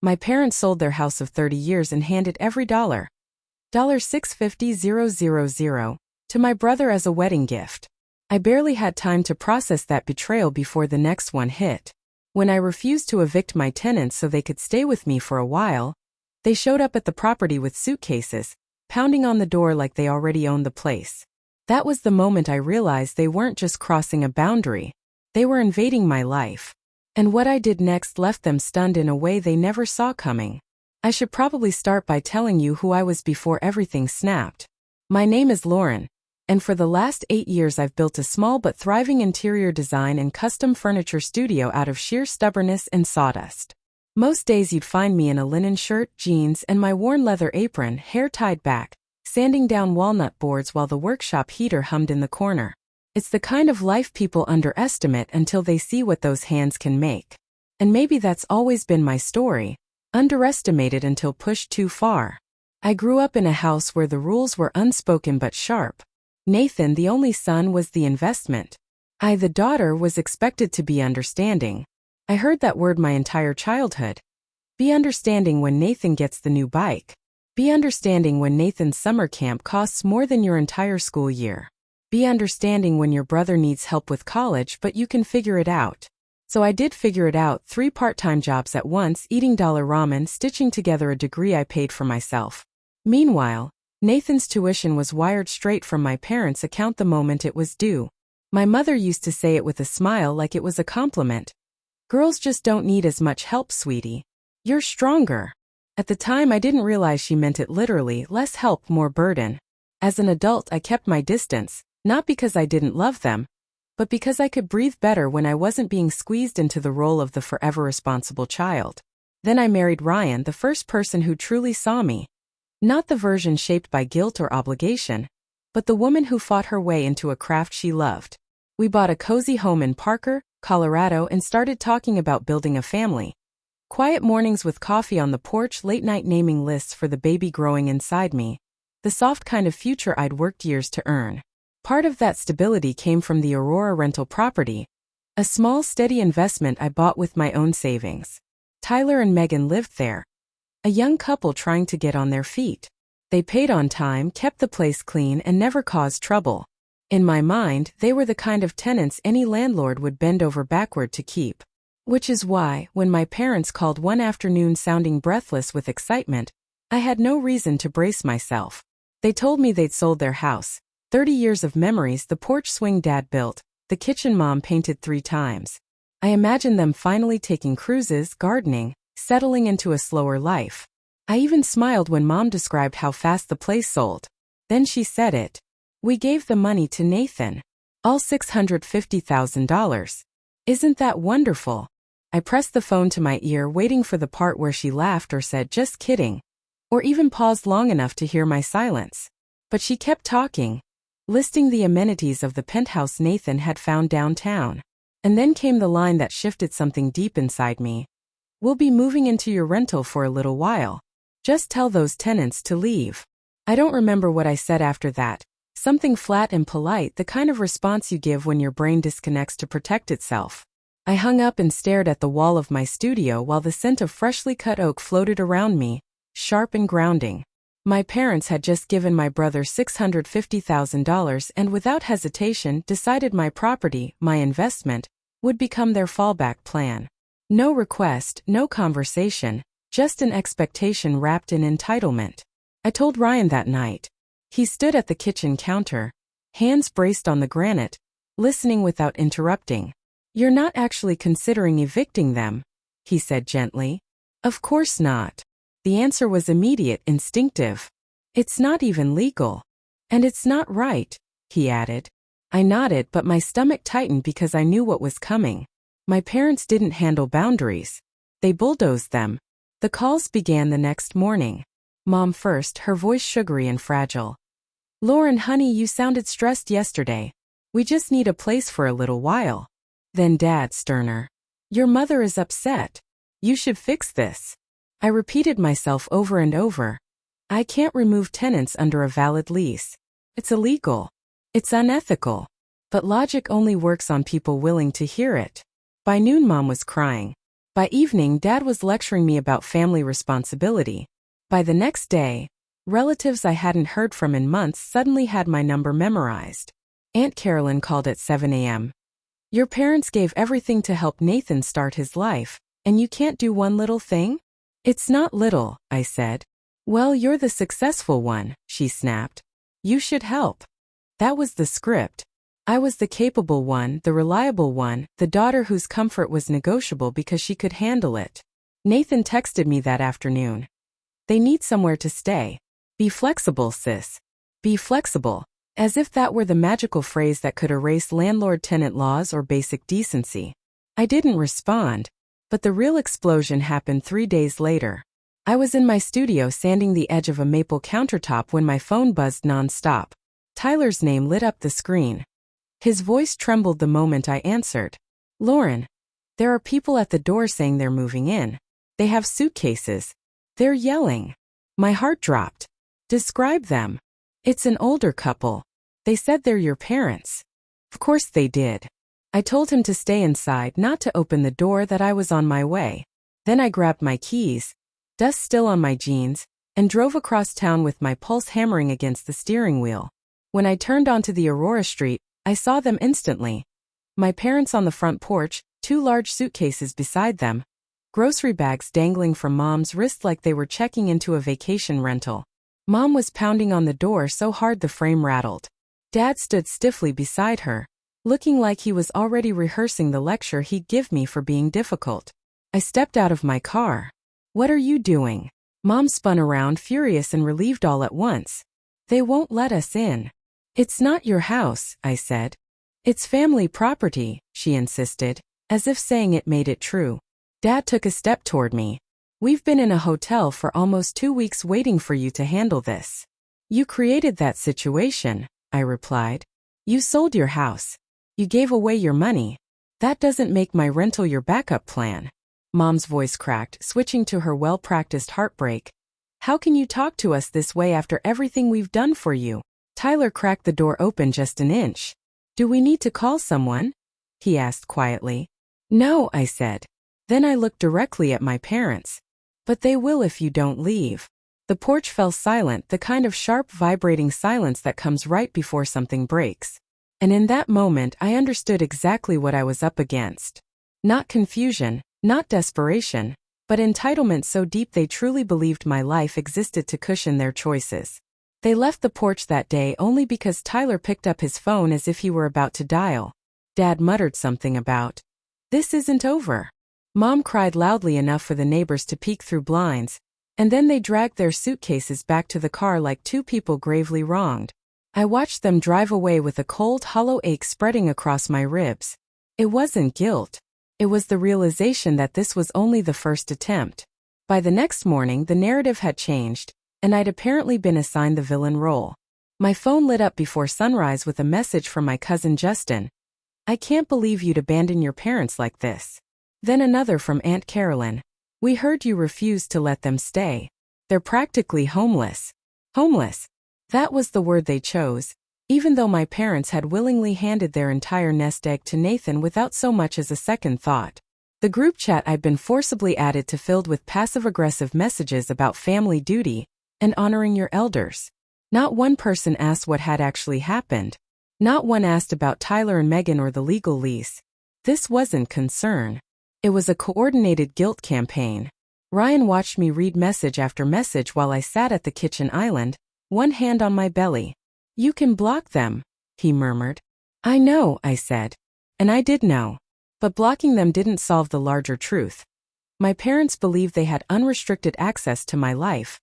My parents sold their house of 30 years and handed every $650,000 to my brother as a wedding gift. I barely had time to process that betrayal before the next one hit. When I refused to evict my tenants so they could stay with me for a while, they showed up at the property with suitcases, pounding on the door like they already owned the place. That was the moment I realized they weren't just crossing a boundary, they were invading my life. And what I did next left them stunned in a way they never saw coming. I should probably start by telling you who I was before everything snapped. My name is Lauren, and for the last 8 years I've built a small but thriving interior design and custom furniture studio out of sheer stubbornness and sawdust. Most days you'd find me in a linen shirt, jeans, and my worn leather apron, hair tied back, sanding down walnut boards while the workshop heater hummed in the corner. It's the kind of life people underestimate until they see what those hands can make. And maybe that's always been my story, underestimated until pushed too far. I grew up in a house where the rules were unspoken but sharp. Nathan, the only son, was the investment. I, the daughter, was expected to be understanding. I heard that word my entire childhood. Be understanding when Nathan gets the new bike. Be understanding when Nathan's summer camp costs more than your entire school year. Be understanding when your brother needs help with college but you can figure it out. So I did figure it out, 3 part-time jobs at once, eating dollar ramen, stitching together a degree I paid for myself. Meanwhile, Nathan's tuition was wired straight from my parents' account the moment it was due. My mother used to say it with a smile like it was a compliment. Girls just don't need as much help, sweetie. You're stronger. At the time I didn't realize she meant it literally, less help, more burden. As an adult I kept my distance, not because I didn't love them, but because I could breathe better when I wasn't being squeezed into the role of the forever responsible child. Then I married Ryan, the first person who truly saw me. Not the version shaped by guilt or obligation, but the woman who fought her way into a craft she loved. We bought a cozy home in Parker, Colorado and started talking about building a family. Quiet mornings with coffee on the porch, late-night naming lists for the baby growing inside me. The soft kind of future I'd worked years to earn. Part of that stability came from the Aurora rental property, a small, steady investment I bought with my own savings. Tyler and Megan lived there, a young couple trying to get on their feet. They paid on time, kept the place clean, and never caused trouble. In my mind, they were the kind of tenants any landlord would bend over backward to keep. Which is why, when my parents called one afternoon sounding breathless with excitement, I had no reason to brace myself. They told me they'd sold their house. 30 years of memories, the porch swing Dad built, the kitchen Mom painted 3 times. I imagined them finally taking cruises, gardening, settling into a slower life. I even smiled when Mom described how fast the place sold. Then she said it. We gave the money to Nathan. All $650,000. Isn't that wonderful? I pressed the phone to my ear, waiting for the part where she laughed or said, "Just kidding," or even paused long enough to hear my silence. But she kept talking, listing the amenities of the penthouse Nathan had found downtown. And then came the line that shifted something deep inside me. "We'll be moving into your rental for a little while. Just tell those tenants to leave." I don't remember what I said after that. Something flat and polite, the kind of response you give when your brain disconnects to protect itself. I hung up and stared at the wall of my studio while the scent of freshly cut oak floated around me, sharp and grounding. My parents had just given my brother $650,000 and without hesitation decided my property, my investment, would become their fallback plan. No request, no conversation, just an expectation wrapped in entitlement. I told Ryan that night. He stood at the kitchen counter, hands braced on the granite, listening without interrupting. "You're not actually considering evicting them," he said gently. "Of course not." The answer was immediate, instinctive. "It's not even legal. And it's not right," he added. I nodded, but my stomach tightened because I knew what was coming. My parents didn't handle boundaries. They bulldozed them. The calls began the next morning. Mom first, her voice sugary and fragile. "Lauren, honey, you sounded stressed yesterday. We just need a place for a little while." Then Dad, sterner. "Your mother is upset. You should fix this." I repeated myself over and over. I can't remove tenants under a valid lease. It's illegal. It's unethical. But logic only works on people willing to hear it. By noon Mom was crying. By evening, Dad was lecturing me about family responsibility. By the next day, relatives I hadn't heard from in months suddenly had my number memorized. Aunt Carolyn called at 7 a.m. Your parents gave everything to help Nathan start his life, and you can't do one little thing? It's not little, I said. Well, you're the successful one, she snapped. You should help. That was the script. I was the capable one, the reliable one, the daughter whose comfort was negotiable because she could handle it. Nathan texted me that afternoon. They need somewhere to stay. Be flexible, sis. Be flexible. As if that were the magical phrase that could erase landlord-tenant laws or basic decency. I didn't respond, but the real explosion happened 3 days later. I was in my studio sanding the edge of a maple countertop when my phone buzzed non-stop. Tyler's name lit up the screen. His voice trembled the moment I answered. Lauren, there are people at the door saying they're moving in. They have suitcases. They're yelling. My heart dropped. Describe them. It's an older couple. They said they're your parents. Of course they did. I told him to stay inside, not to open the door, that I was on my way. Then I grabbed my keys, dust still on my jeans, and drove across town with my pulse hammering against the steering wheel. When I turned onto the Aurora Street, I saw them instantly. My parents on the front porch, 2 large suitcases beside them, grocery bags dangling from Mom's wrist like they were checking into a vacation rental. Mom was pounding on the door so hard the frame rattled. Dad stood stiffly beside her, looking like he was already rehearsing the lecture he'd give me for being difficult. I stepped out of my car. What are you doing? Mom spun around, furious and relieved all at once. They won't let us in. It's not your house, I said. It's family property, she insisted, as if saying it made it true. Dad took a step toward me. We've been in a hotel for almost 2 weeks waiting for you to handle this. You created that situation, I replied. You sold your house. You gave away your money. That doesn't make my rental your backup plan. Mom's voice cracked, switching to her well-practiced heartbreak. How can you talk to us this way after everything we've done for you? Tyler cracked the door open just an inch. Do we need to call someone? He asked quietly. No, I said. Then I looked directly at my parents. But they will if you don't leave. The porch fell silent, the kind of sharp, vibrating silence that comes right before something breaks. And in that moment I understood exactly what I was up against. Not confusion, not desperation, but entitlement so deep they truly believed my life existed to cushion their choices. They left the porch that day only because Tyler picked up his phone as if he were about to dial. Dad muttered something about, "This isn't over." Mom cried loudly enough for the neighbors to peek through blinds, and then they dragged their suitcases back to the car like 2 people gravely wronged. I watched them drive away with a cold, hollow ache spreading across my ribs. It wasn't guilt. It was the realization that this was only the first attempt. By the next morning, the narrative had changed, and I'd apparently been assigned the villain role. My phone lit up before sunrise with a message from my cousin Justin. I can't believe you'd abandon your parents like this. Then another from Aunt Carolyn. We heard you refused to let them stay. They're practically homeless. Homeless. That was the word they chose, even though my parents had willingly handed their entire nest egg to Nathan without so much as a second thought. The group chat I'd been forcibly added to filled with passive-aggressive messages about family duty and honoring your elders. Not one person asked what had actually happened. Not one asked about Tyler and Megan or the legal lease. This wasn't concern. It was a coordinated guilt campaign. Ryan watched me read message after message while I sat at the kitchen island, one hand on my belly. You can block them, he murmured. I know, I said. And I did know. But blocking them didn't solve the larger truth. My parents believed they had unrestricted access to my life.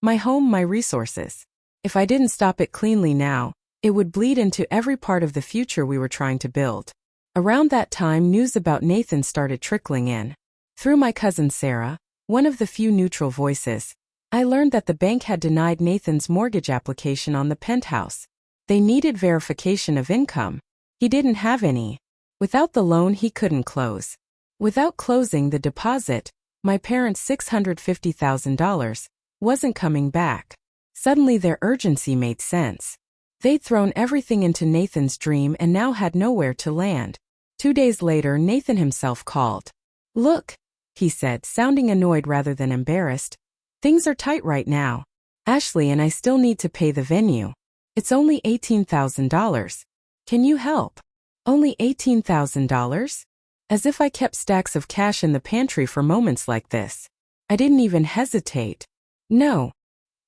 My home, my resources. If I didn't stop it cleanly now, it would bleed into every part of the future we were trying to build. Around that time, news about Nathan started trickling in. Through my cousin Sarah, one of the few neutral voices, I learned that the bank had denied Nathan's mortgage application on the penthouse. They needed verification of income. He didn't have any. Without the loan, he couldn't close. Without closing the deposit, my parents' $650,000 wasn't coming back. Suddenly their urgency made sense. They'd thrown everything into Nathan's dream and now had nowhere to land. 2 days later, Nathan himself called. Look, he said, sounding annoyed rather than embarrassed. Things are tight right now, Ashley, and I still need to pay the venue. It's only $18,000. Can you help? Only $18,000? As if I kept stacks of cash in the pantry for moments like this. I didn't even hesitate. No.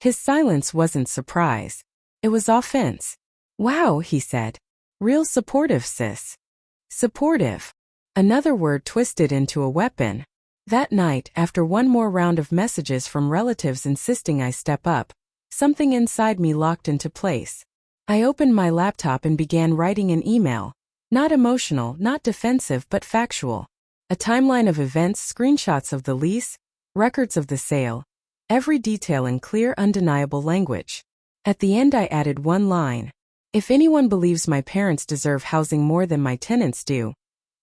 His silence wasn't surprise. It was offense. Wow, he said. Real supportive, sis. Supportive. Another word twisted into a weapon. That night, after one more round of messages from relatives insisting I step up, something inside me locked into place. I opened my laptop and began writing an email. Not emotional, not defensive, but factual. A timeline of events, screenshots of the lease, records of the sale, every detail in clear, undeniable language. At the end I added one line. If anyone believes my parents deserve housing more than my tenants do,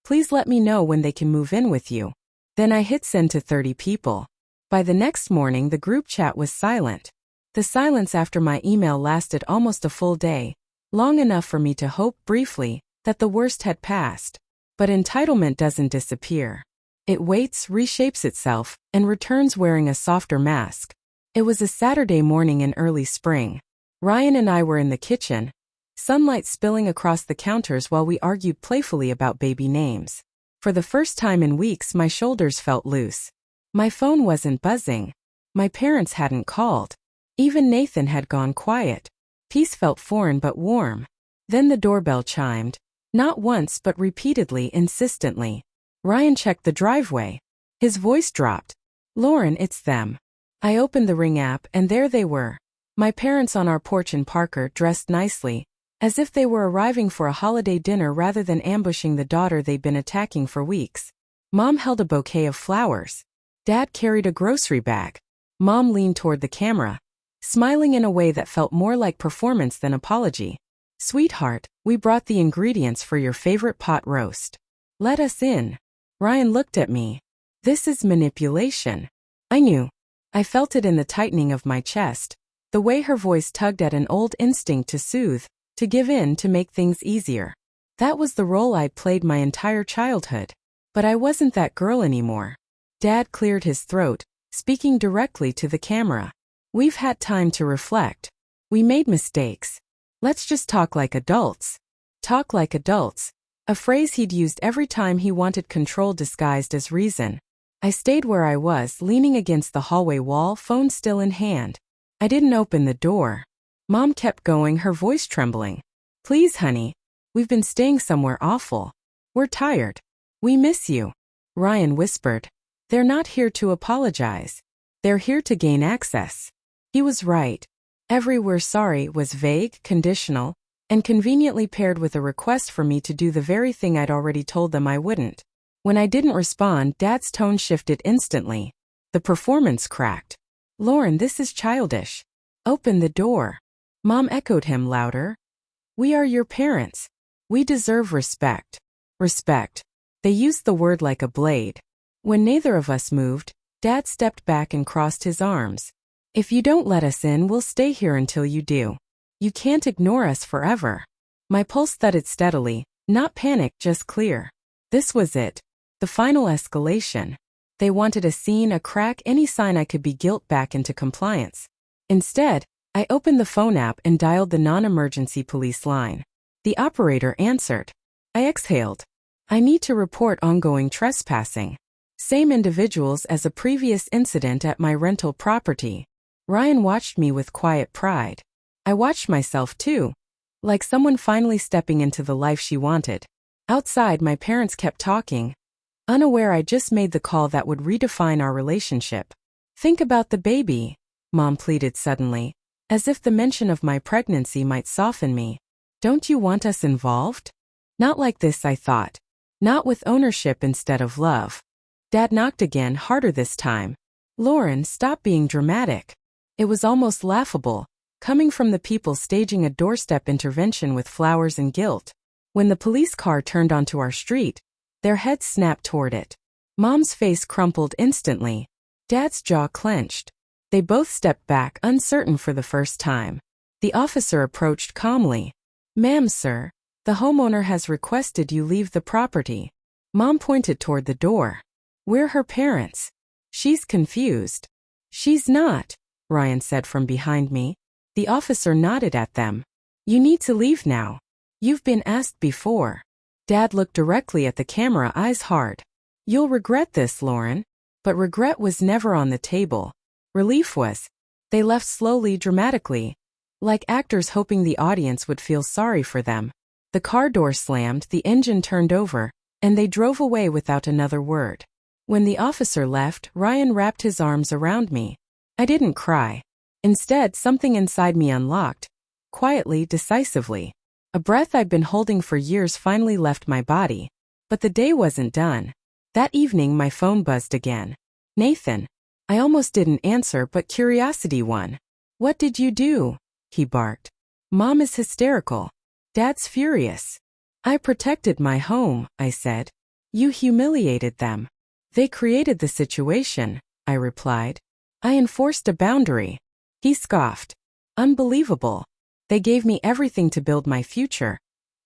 please let me know when they can move in with you. Then I hit send to 30 people. By the next morning the group chat was silent. The silence after my email lasted almost a full day, long enough for me to hope briefly that the worst had passed. But entitlement doesn't disappear. It waits, reshapes itself, and returns wearing a softer mask. It was a Saturday morning in early spring. Ryan and I were in the kitchen, sunlight spilling across the counters while we argued playfully about baby names. For the first time in weeks my shoulders felt loose. My phone wasn't buzzing. My parents hadn't called. Even Nathan had gone quiet. Peace felt foreign but warm. Then the doorbell chimed. Not once but repeatedly, insistently. Ryan checked the driveway. His voice dropped. Lauren, it's them. I opened the Ring app and there they were. My parents on our porch in Parker, dressed nicely, as if they were arriving for a holiday dinner rather than ambushing the daughter they'd been attacking for weeks. Mom held a bouquet of flowers. Dad carried a grocery bag. Mom leaned toward the camera, smiling in a way that felt more like performance than apology. Sweetheart, we brought the ingredients for your favorite pot roast. Let us in. Ryan looked at me. This is manipulation. I knew. I felt it in the tightening of my chest, the way her voice tugged at an old instinct to soothe, to give in, to make things easier. That was the role I'd played my entire childhood. But I wasn't that girl anymore. Dad cleared his throat, speaking directly to the camera. We've had time to reflect. We made mistakes. Let's just talk like adults. Talk like adults. A phrase he'd used every time he wanted control disguised as reason. I stayed where I was, leaning against the hallway wall, phone still in hand. I didn't open the door. Mom kept going, her voice trembling. Please, honey. We've been staying somewhere awful. We're tired. We miss you. Ryan whispered. They're not here to apologize. They're here to gain access. He was right. Every "we're sorry" was vague, conditional, and conveniently paired with a request for me to do the very thing I'd already told them I wouldn't. When I didn't respond, Dad's tone shifted instantly. The performance cracked. Lauren, this is childish. Open the door. Mom echoed him louder. We are your parents. We deserve respect. Respect. They used the word like a blade. When neither of us moved, Dad stepped back and crossed his arms. If you don't let us in, we'll stay here until you do. You can't ignore us forever. My pulse thudded steadily, not panic, just clear. This was it. The final escalation. They wanted a scene, a crack, any sign I could be guilt back into compliance. Instead, I opened the phone app and dialed the non-emergency police line. The operator answered. I exhaled. I need to report ongoing trespassing. Same individuals as a previous incident at my rental property. Ryan watched me with quiet pride. I watched myself too, like someone finally stepping into the life she wanted. Outside, my parents kept talking, unaware I just made the call that would redefine our relationship. Think about the baby, Mom pleaded suddenly, as if the mention of my pregnancy might soften me. Don't you want us involved? Not like this, I thought. Not with ownership instead of love. Dad knocked again, harder this time. Lauren, stop being dramatic. It was almost laughable, coming from the people staging a doorstep intervention with flowers and guilt. When the police car turned onto our street, their heads snapped toward it. Mom's face crumpled instantly. Dad's jaw clenched. They both stepped back, uncertain for the first time. The officer approached calmly. Ma'am, sir, the homeowner has requested you leave the property. Mom pointed toward the door. We're her parents. She's confused. She's not, Ryan said from behind me. The officer nodded at them. You need to leave now. You've been asked before. Dad looked directly at the camera, eyes hard. You'll regret this, Lauren. But regret was never on the table. Relief was. They left slowly, dramatically, like actors hoping the audience would feel sorry for them. The car door slammed, the engine turned over, and they drove away without another word. When the officer left, Ryan wrapped his arms around me. I didn't cry. Instead, something inside me unlocked, quietly, decisively. A breath I'd been holding for years finally left my body. But the day wasn't done. That evening my phone buzzed again. Nathan. I almost didn't answer, but curiosity won. What did you do? He barked. Mom is hysterical. Dad's furious. I protected my home, I said. You humiliated them. They created the situation, I replied. I enforced a boundary. He scoffed. Unbelievable. They gave me everything to build my future.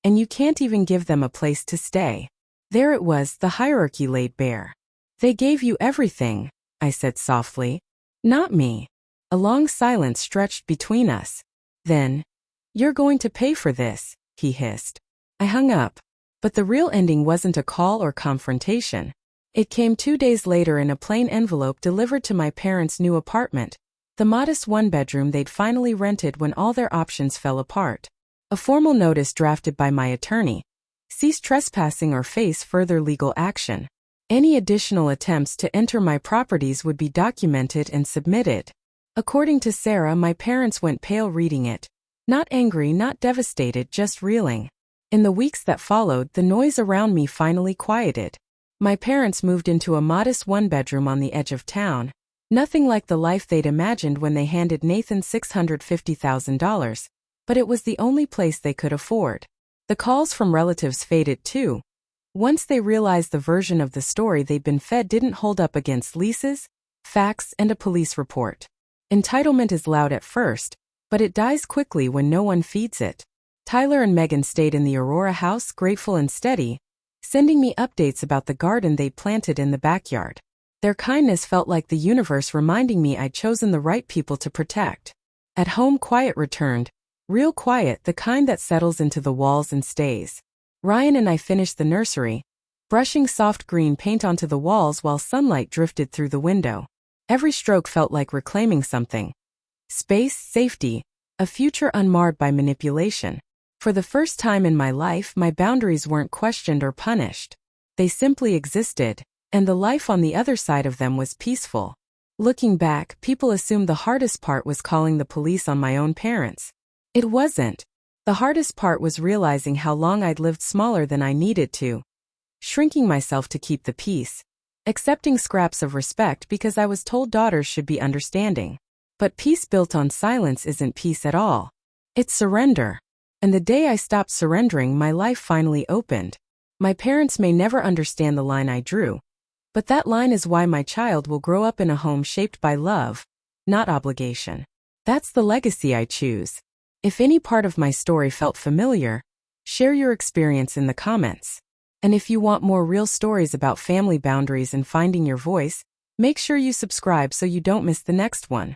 And you can't even give them a place to stay. There it was, the hierarchy laid bare. They gave you everything, I said softly. Not me. A long silence stretched between us. Then, you're going to pay for this, he hissed. I hung up. But the real ending wasn't a call or confrontation. It came 2 days later in a plain envelope delivered to my parents' new apartment, the modest one-bedroom they'd finally rented when all their options fell apart. A formal notice drafted by my attorney. Cease trespassing or face further legal action. Any additional attempts to enter my properties would be documented and submitted. According to Sarah, my parents went pale reading it. Not angry, not devastated, just reeling. In the weeks that followed, the noise around me finally quieted. My parents moved into a modest one-bedroom on the edge of town. Nothing like the life they'd imagined when they handed Nathan $650,000. But it was the only place they could afford. The calls from relatives faded too. Once they realized the version of the story they'd been fed didn't hold up against leases, facts, and a police report. Entitlement is loud at first, but it dies quickly when no one feeds it. Tyler and Megan stayed in the Aurora house, grateful and steady, sending me updates about the garden they'd planted in the backyard. Their kindness felt like the universe reminding me I'd chosen the right people to protect. At home, quiet returned. Real quiet, the kind that settles into the walls and stays. Ryan and I finished the nursery, brushing soft green paint onto the walls while sunlight drifted through the window. Every stroke felt like reclaiming something. Space, safety, a future unmarred by manipulation. For the first time in my life, my boundaries weren't questioned or punished. They simply existed, and the life on the other side of them was peaceful. Looking back, people assumed the hardest part was calling the police on my own parents. It wasn't. The hardest part was realizing how long I'd lived smaller than I needed to. Shrinking myself to keep the peace. Accepting scraps of respect because I was told daughters should be understanding. But peace built on silence isn't peace at all. It's surrender. And the day I stopped surrendering, my life finally opened. My parents may never understand the line I drew. But that line is why my child will grow up in a home shaped by love, not obligation. That's the legacy I choose. If any part of my story felt familiar, share your experience in the comments. And if you want more real stories about family boundaries and finding your voice, make sure you subscribe so you don't miss the next one.